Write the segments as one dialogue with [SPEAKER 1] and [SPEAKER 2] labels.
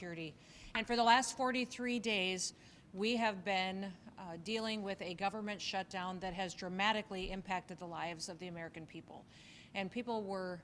[SPEAKER 1] Security. And for the last 43 days, we have been dealing with a government shutdown that has dramatically impacted the lives of the American people. And people were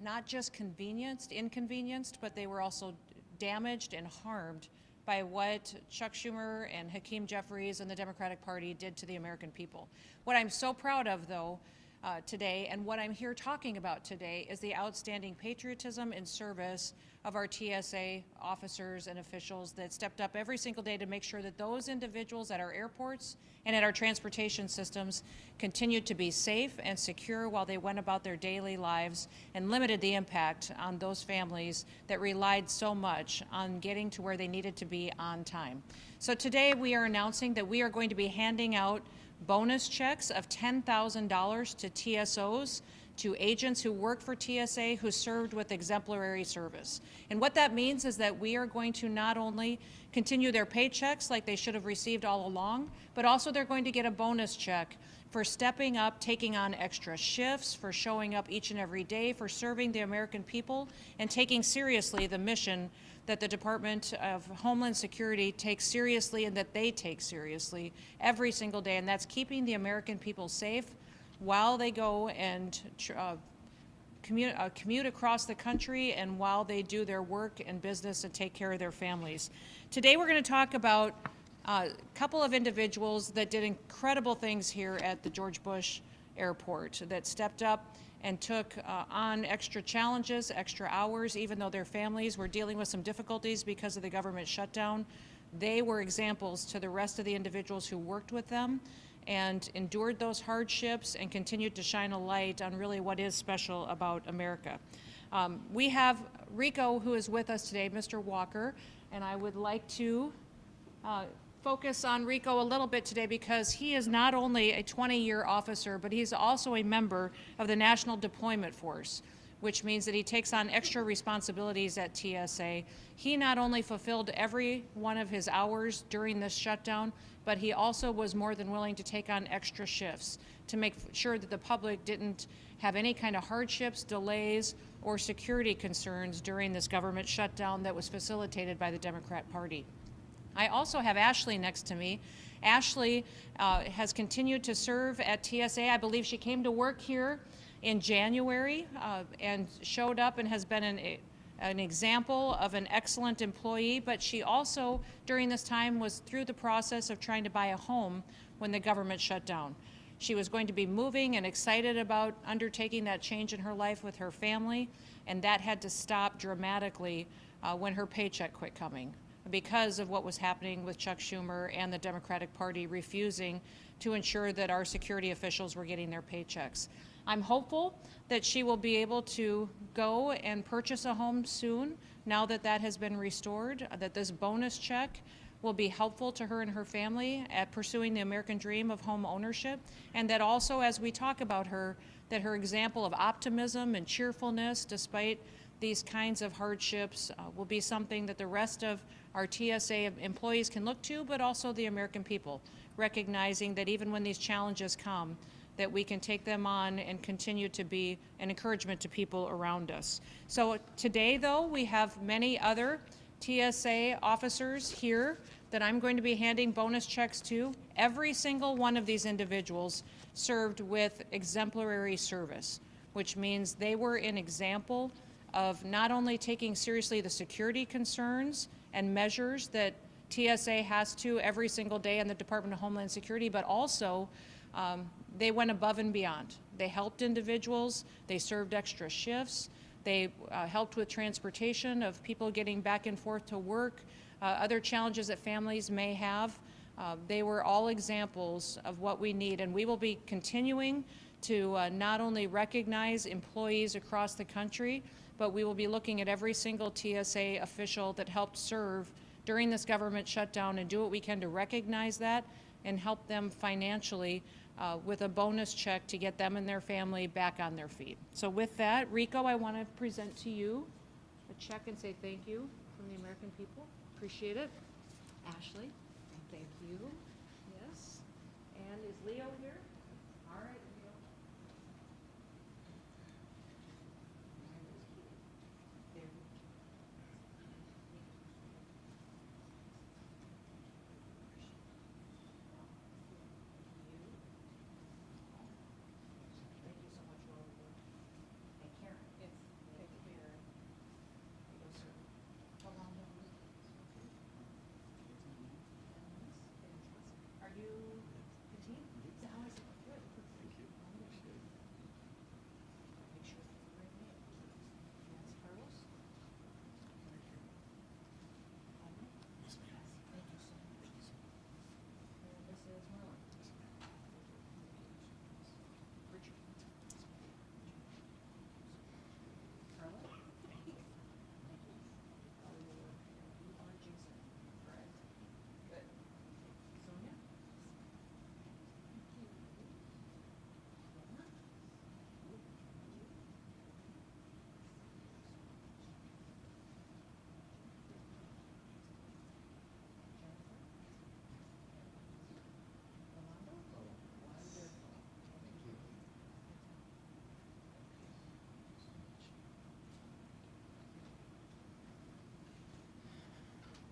[SPEAKER 1] not just inconvenienced, but they were also damaged and harmed by what Chuck Schumer and Hakeem Jeffries and the Democratic Party did to the American people. What I'm so proud of, though, today, and what I'm here talking about today, is the outstanding patriotism and service of our TSA officers and officials that stepped up every single day to make sure that those individuals at our airports and at our transportation systems continued to be safe and secure while they went about their daily lives, and limited the impact on those families that relied so much on getting to where they needed to be on time. So today we are announcing that we are going to be handing out bonus checks of $10,000 to TSOs, to agents who work for TSA who served with exemplary service. And what that means is that we are going to not only continue their paychecks like they should have received all along, but also they're going to get a bonus check for stepping up, taking on extra shifts, for showing up each and every day, for serving the American people, and taking seriously the mission that the Department of Homeland Security takes seriously and that they take seriously every single day, and that's keeping the American people safe while they go and commute across the country and while they do their work and business and take care of their families. Today we're going to talk about a couple of individuals that did incredible things here at the George Bush Airport, that stepped up and took on extra challenges, extra hours, even though their families were dealing with some difficulties because of the government shutdown. They were examples to the rest of the individuals who worked with them and endured those hardships and continued to shine a light on really what is special about America. We have Rico, who is with us today, Mr. Walker, and I would like to focus on Rico a little bit today because he is not only a 20-year officer, but he's also a member of the National Deployment Force, which means that he takes on extra responsibilities at TSA. He not only fulfilled every one of his hours during this shutdown, but he also was more than willing to take on extra shifts to make sure that the public didn't have any kind of hardships, delays, or security concerns during this government shutdown that was facilitated by the Democrat Party. I also have Ashley next to me. Ashley has continued to serve at TSA. I believe she came to work here in January and showed up and has been an example of an excellent employee, but she also, during this time, was through the process of trying to buy a home when the government shut down. She was going to be moving and excited about undertaking that change in her life with her family, and that had to stop dramatically when her paycheck quit coming, because of what was happening with Chuck Schumer and the Democratic Party refusing to ensure that our security officials were getting their paychecks. I'm hopeful that she will be able to go and purchase a home soon, now that that has been restored, that this bonus check will be helpful to her and her family at pursuing the American dream of home ownership, and that also, as we talk about her, that her example of optimism and cheerfulness despite these kinds of hardships will be something that the rest of our TSA employees can look to, but also the American people, recognizing that even when these challenges come, that we can take them on and continue to be an encouragement to people around us. So today, though, we have many other TSA officers here that I'm going to be handing bonus checks to. Every single one of these individuals served with exemplary service, which means they were an example of not only taking seriously the security concerns and measures that TSA has to every single day in the Department of Homeland Security, but also they went above and beyond. They helped individuals, they served extra shifts, they helped with transportation of people getting back and forth to work, other challenges that families may have. They were all examples of what we need, and we will be continuing to not only recognize employees across the country, but we will be looking at every single TSA official that helped serve during this government shutdown and do what we can to recognize that and help them financially with a bonus check to get them and their family back on their feet. So with that, Rico, I want to present to you a check and say thank you from the American people. Appreciate it. Ashley, thank you. Yes. And is Leo here? All right, Leo.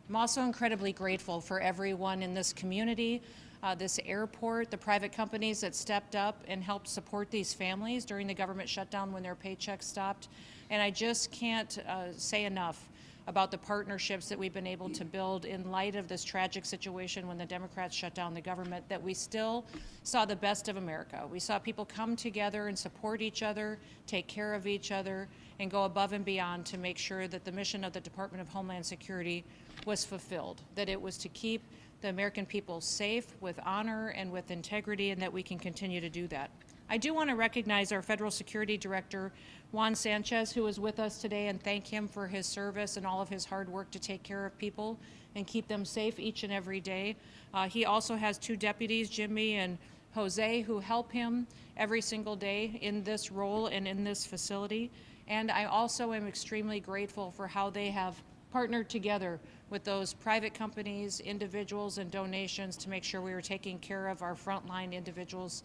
[SPEAKER 1] I'm also incredibly grateful for everyone in this community, this airport, the private companies that stepped up and helped support these families during the government shutdown when their paychecks stopped. And I just can't say enough about the partnerships that we've been able to build in light of this tragic situation when the Democrats shut down the government, that we still saw the best of America. We saw people come together and support each other, take care of each other, and go above and beyond to make sure that the mission of the Department of Homeland Security was fulfilled, that it was to keep the American people safe with honor and with integrity, and that we can continue to do that. I do want to recognize our Federal Security Director, Juan Sanchez, who is with us today, and thank him for his service and all of his hard work to take care of people and keep them safe each and every day. He also has two deputies, Jimmy and Jose, who help him every single day in this role and in this facility. And I also am extremely grateful for how they have partnered together with those private companies, individuals, and donations to make sure we were taking care of our frontline individuals,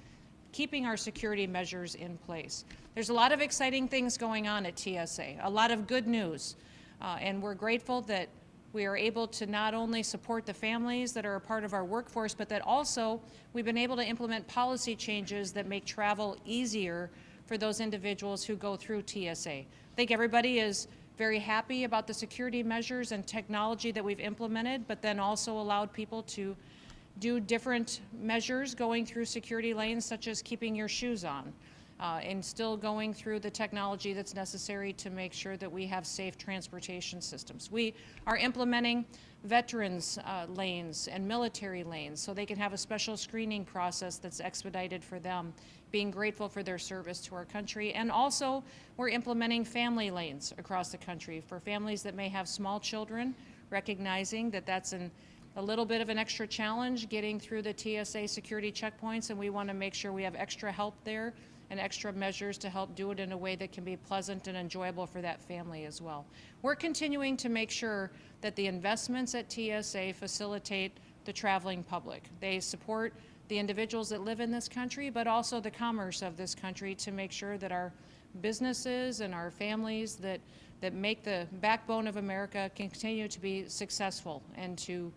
[SPEAKER 1] keeping our security measures in place. There's a lot of exciting things going on at TSA, a lot of good news, and we're grateful that we are able to not only support the families that are a part of our workforce, but that also we've been able to implement policy changes that make travel easier for those individuals who go through TSA. I think everybody is very happy about the security measures and technology that we've implemented, but then also allowed people to do different measures going through security lanes, such as keeping your shoes on, and still going through the technology that's necessary to make sure that we have safe transportation systems. We are implementing veterans lanes and military lanes so they can have a special screening process that's expedited for them, being grateful for their service to our country. And also, we're implementing family lanes across the country for families that may have small children, recognizing that that's a little bit of an extra challenge getting through the TSA security checkpoints, and we want to make sure we have extra help there and extra measures to help do it in a way that can be pleasant and enjoyable for that family as well. We're continuing to make sure that the investments at TSA facilitate the traveling public. They support the individuals that live in this country, but also the commerce of this country, to make sure that our businesses and our families that make the backbone of America can continue to be successful and to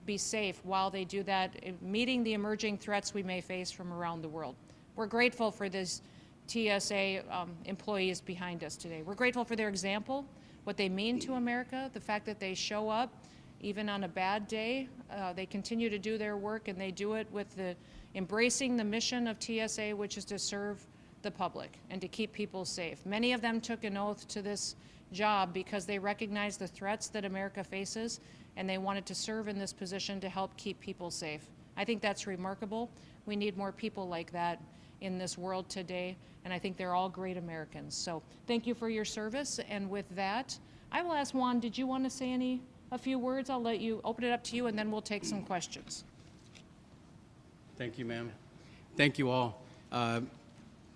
[SPEAKER 1] be safe while they do that, meeting the emerging threats we may face from around the world. We're grateful for this TSA employees behind us today. We're grateful for their example, what they mean to America, the fact that they show up even on a bad day. They continue to do their work, and they do it with embracing the mission of TSA, which is to serve the public and to keep people safe. Many of them took an oath to this job because they recognize the threats that America faces, and they wanted to serve in this position to help keep people safe. I think that's remarkable. We need more people like that in this world today, and I think they're all great Americans. So thank you for your service, and with that, I will ask Juan, did you want to say a few words? I'll let you open it up to you, and then we'll take some questions.
[SPEAKER 2] Thank you, ma'am. Thank you all.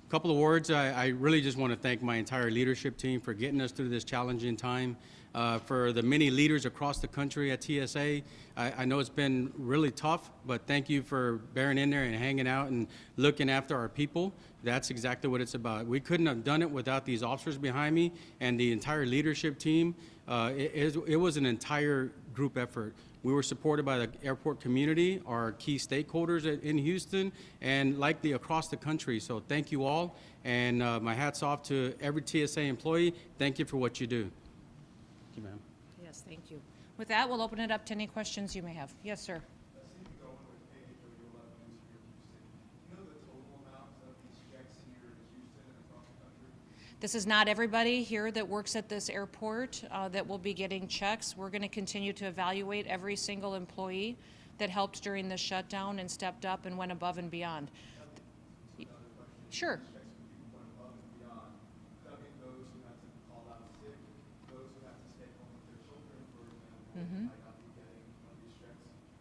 [SPEAKER 2] Couple of words. I really just want to thank my entire leadership team for getting us through this challenging time. For the many leaders across the country at TSA, I know it's been really tough, but thank you for bearing in there and hanging out and looking after our people. That's exactly what it's about. We couldn't have done it without these officers behind me and the entire leadership team. It was an entire group effort. We were supported by the airport community, our key stakeholders in Houston, and likely across the country. So thank you all, and my hat's off to every TSA employee. Thank you for what you do. Thank you, ma'am.
[SPEAKER 1] Yes, thank you. With that, we'll open it up to any questions you may have. Yes, sir. This is not everybody here that works at this airport that will be getting checks. We're going to continue to evaluate every single employee that helped during the shutdown and stepped up and went above and beyond. Sure.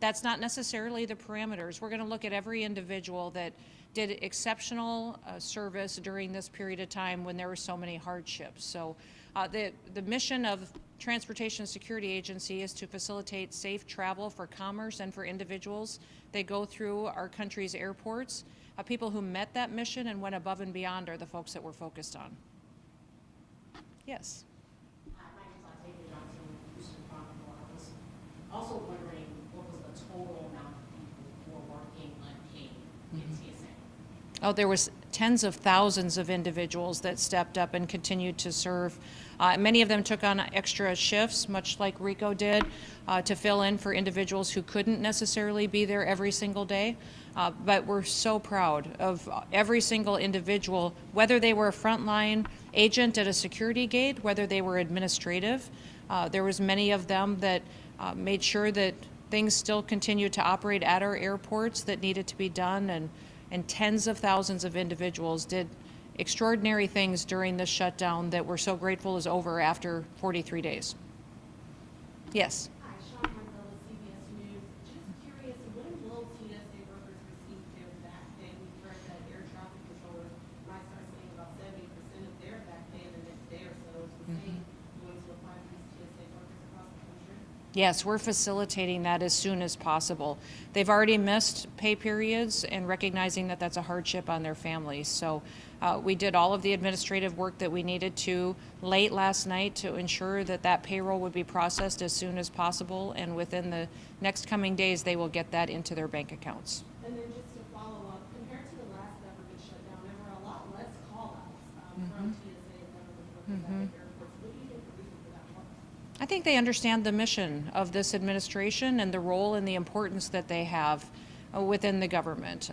[SPEAKER 1] That's not necessarily the parameters. We're going to look at every individual that did exceptional service during this period of time when there were so many hardships. So the mission of Transportation Security Agency is to facilitate safe travel for commerce and for individuals. They go through our country's airports. People who met that mission and went above and beyond are the folks that we're focused on. Yes. Oh, there was tens of thousands of individuals that stepped up and continued to serve. Many of them took on extra shifts, much like Rico did, to fill in for individuals who couldn't necessarily be there every single day. But we're so proud of every single individual, whether they were a frontline agent at a security gate, whether they were administrative. There was many of them that made sure that things still continued to operate at our airports that needed to be done, and tens of thousands of individuals did extraordinary things during this shutdown that we're so grateful is over after 43 days. Yes?
[SPEAKER 3] Hi, Sean Martell with CBS News. Just curious, when will TSA workers receive their back pay? We've heard that air traffic controllers might start seeing about 70% of their back pay in the next day or so. Is the same going to apply to these TSA workers across the country?
[SPEAKER 1] Yes, we're facilitating that as soon as possible. They've already missed pay periods and recognizing that that's a hardship on their families. So we did all of the administrative work that we needed to late last night to ensure that that payroll would be processed as soon as possible, and within the next coming days they will get that into their bank accounts.
[SPEAKER 3] And then just to follow up, compared to the last government shutdown, there were a lot less call-outs from TSA and government workers at the airports. What do you think the reason for that was?
[SPEAKER 1] I think they understand the mission of this administration and the role and the importance that they have within the government.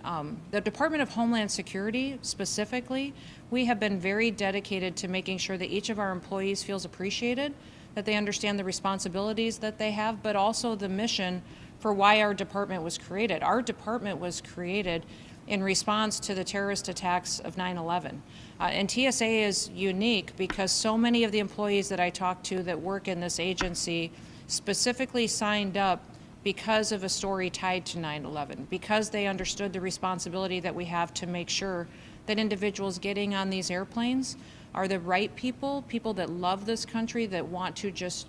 [SPEAKER 1] The Department of Homeland Security specifically, we have been very dedicated to making sure that each of our employees feels appreciated, that they understand the responsibilities that they have, but also the mission for why our department was created. Our department was created in response to the terrorist attacks of 9/11. And TSA is unique because so many of the employees that I talk to that work in this agency specifically signed up because of a story tied to 9/11, because they understood the responsibility that we have to make sure that individuals getting on these airplanes are the right people, people that love this country, that want to just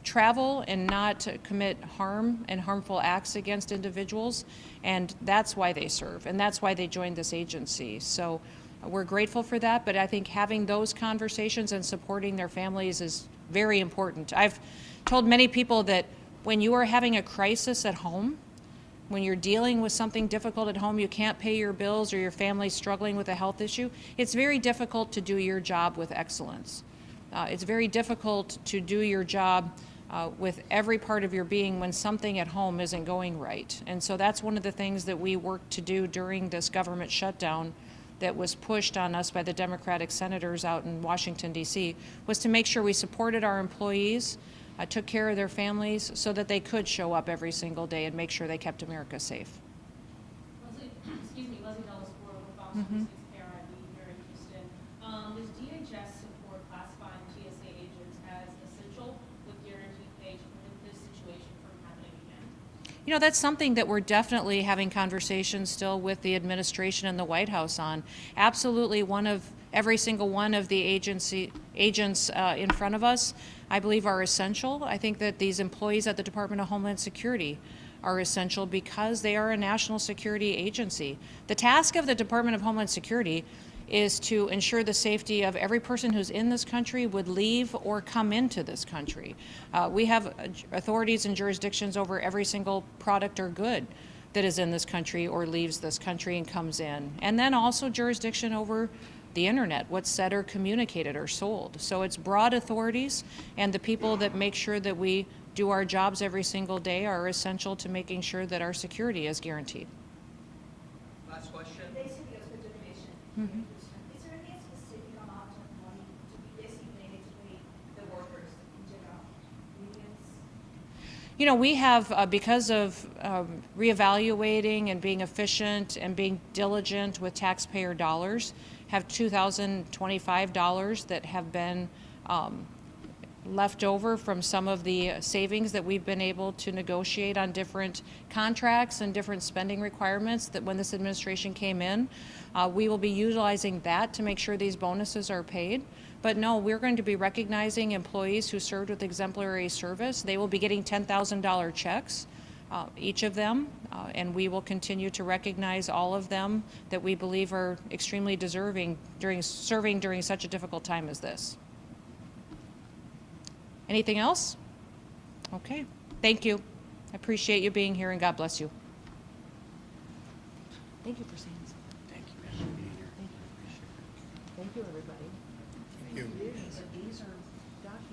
[SPEAKER 1] travel and not commit harm and harmful acts against individuals. And that's why they serve, and that's why they joined this agency. So we're grateful for that, but I think having those conversations and supporting their families is very important. I've told many people that when you are having a crisis at home, when you're dealing with something difficult at home, you can't pay your bills or your family's struggling with a health issue, it's very difficult to do your job with excellence. It's very difficult to do your job with every part of your being when something at home isn't going right. And so that's one of the things that we worked to do during this government shutdown that was pushed on us by the Democratic senators out in Washington, D.C., was to make sure we supported our employees, took care of their families so that they could show up every single day and make sure they kept America safe.
[SPEAKER 3] Leslie Dallas Ford with Fox 46 KRIV here in Houston. Does DHS support classifying TSA agents as essential with guaranteed pay to prevent this situation from happening again?
[SPEAKER 1] You know, that's something that we're definitely having conversations still with the administration and the White House on. Absolutely, every single one of the agents in front of us, I believe, are essential. I think that these employees at the Department of Homeland Security are essential because they are a national security agency. The task of the Department of Homeland Security is to ensure the safety of every person who's in this country, would leave or come into this country. We have authorities and jurisdictions over every single product or good that is in this country or leaves this country and comes in. And then also jurisdiction over the internet, what's said or communicated or sold. So it's broad authorities, and the people that make sure that we do our jobs every single day are essential to making sure that our security is guaranteed.
[SPEAKER 4] Last question.
[SPEAKER 5] Basically, a division. Is there any specific amount of money to be designated to pay the workers in general? Millions?
[SPEAKER 1] You know, we have, because of reevaluating and being efficient and being diligent with taxpayer dollars, have $2,025 that have been left over from some of the savings that we've been able to negotiate on different contracts and different spending requirements that when this administration came in. We will be utilizing that to make sure these bonuses are paid. But no, we're going to be recognizing employees who served with exemplary service. They will be getting $10,000 checks, each of them, and we will continue to recognize all of them that we believe are extremely deserving serving during such a difficult time as this. Anything else? Okay, thank you. I appreciate you being here, and God bless you. Thank you for saying so. Thank you, everybody.
[SPEAKER 6] These are documents.